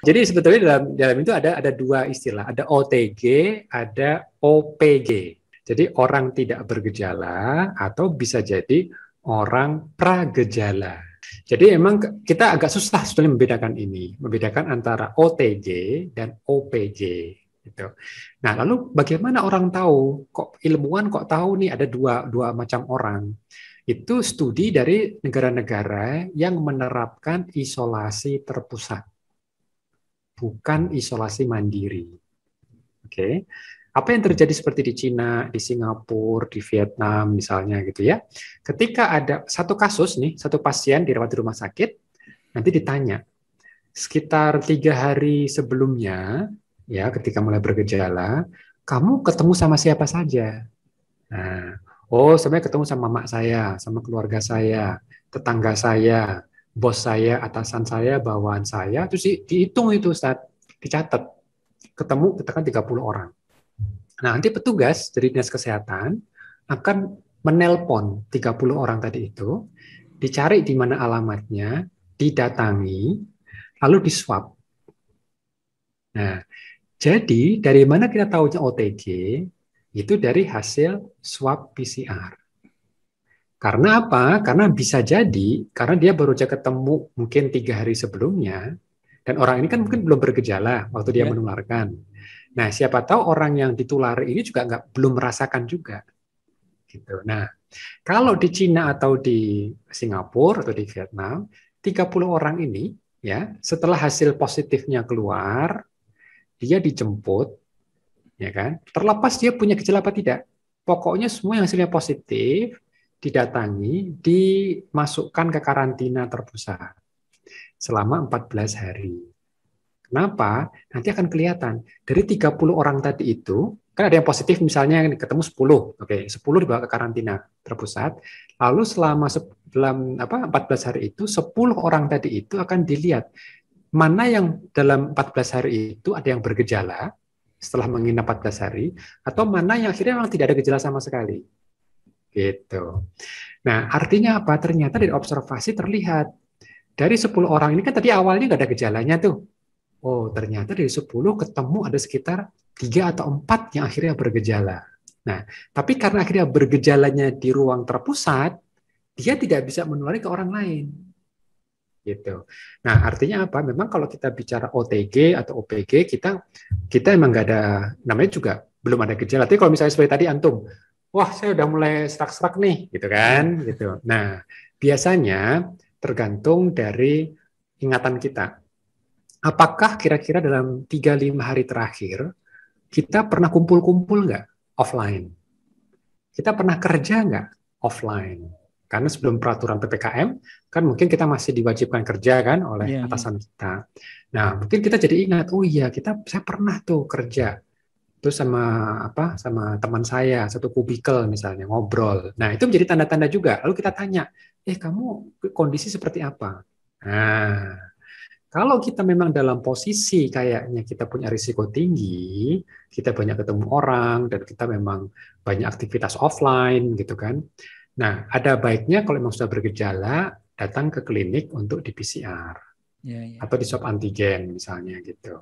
Jadi sebetulnya dalam itu ada dua istilah, ada OTG, ada OPG. Jadi orang tidak bergejala atau bisa jadi orang pragejala. Jadi emang kita agak susah sebenarnya membedakan ini, membedakan antara OTG dan OPG. Gitu. Nah, lalu bagaimana orang tahu? Kok ilmuwan kok tahu nih ada dua macam orang? Itu studi dari negara-negara yang menerapkan isolasi terpusat, bukan isolasi mandiri. Oke, apa yang terjadi seperti di Cina, di Singapura, di Vietnam misalnya gitu ya. Ketika ada satu kasus nih, satu pasien dirawat di rumah sakit, nanti ditanya sekitar 3 hari sebelumnya, ya ketika mulai bergejala, kamu ketemu sama siapa saja? Nah, oh sebenarnya ketemu sama mak saya, sama keluarga saya, tetangga saya, bos saya, atasan saya, bawahan saya, terus dihitung itu Ustaz, dicatat. Ketemu katakan 30 orang. Nah, nanti petugas dari Dinas Kesehatan akan menelpon 30 orang tadi itu, dicari di mana alamatnya, didatangi, lalu diswab. Nah, jadi dari mana kita tahunya OTG? Itu dari hasil swab PCR. Karena apa? Karena bisa jadi, karena dia baru saja ketemu mungkin 3 hari sebelumnya, dan orang ini kan mungkin belum bergejala waktu dia Ya. menularkan. Nah, siapa tahu orang yang ditulari ini juga belum merasakan juga. Gitu. Nah, kalau di Cina atau di Singapura atau di Vietnam, 30 orang ini, ya, setelah hasil positifnya keluar, dia dijemput, ya kan? Terlepas dia punya gejala apa tidak. Pokoknya semua yang hasilnya positif didatangi, dimasukkan ke karantina terpusat selama 14 hari. Kenapa? Nanti akan kelihatan dari 30 orang tadi itu, kan ada yang positif misalnya ketemu 10. Oke, 10 dibawa ke karantina terpusat. Lalu dalam 14 hari itu 10 orang tadi itu akan dilihat mana yang dalam 14 hari itu ada yang bergejala setelah menginap 14 hari, atau mana yang akhirnya memang tidak ada gejala sama sekali. Gitu. Nah, artinya apa? Ternyata dari observasi terlihat dari 10 orang ini kan tadi awalnya nggak ada gejalanya tuh. Oh, ternyata dari 10 ketemu ada sekitar 3 atau 4 yang akhirnya bergejala. Nah, tapi karena akhirnya bergejalanya di ruang terpusat, dia tidak bisa menulari ke orang lain. Gitu. Nah, artinya apa? Memang kalau kita bicara OTG atau OPG, kita emang nggak ada, namanya juga belum ada gejala. Tapi kalau misalnya seperti tadi antum, wah saya udah mulai serak-serak nih, gitu kan? Ya. Gitu. Nah, biasanya tergantung dari ingatan kita. Apakah kira-kira dalam 3-5 hari terakhir kita pernah kumpul-kumpul nggak offline? Kita pernah kerja nggak offline? Karena sebelum peraturan PPKM, kan mungkin kita masih diwajibkan kerja kan oleh Ya. Ya. atasan kita. Nah, mungkin kita jadi ingat, oh iya, saya pernah tuh kerja terus sama teman saya satu kubikel misalnya ngobrol. Nah, itu menjadi tanda-tanda juga. Lalu kita tanya, kamu kondisi seperti apa? Nah, kalau kita memang dalam posisi kayaknya kita punya risiko tinggi, kita banyak ketemu orang, dan kita memang banyak aktivitas offline gitu kan. Nah, ada baiknya kalau memang sudah bergejala, datang ke klinik untuk di PCR Ya. Ya. atau di swab antigen misalnya gitu.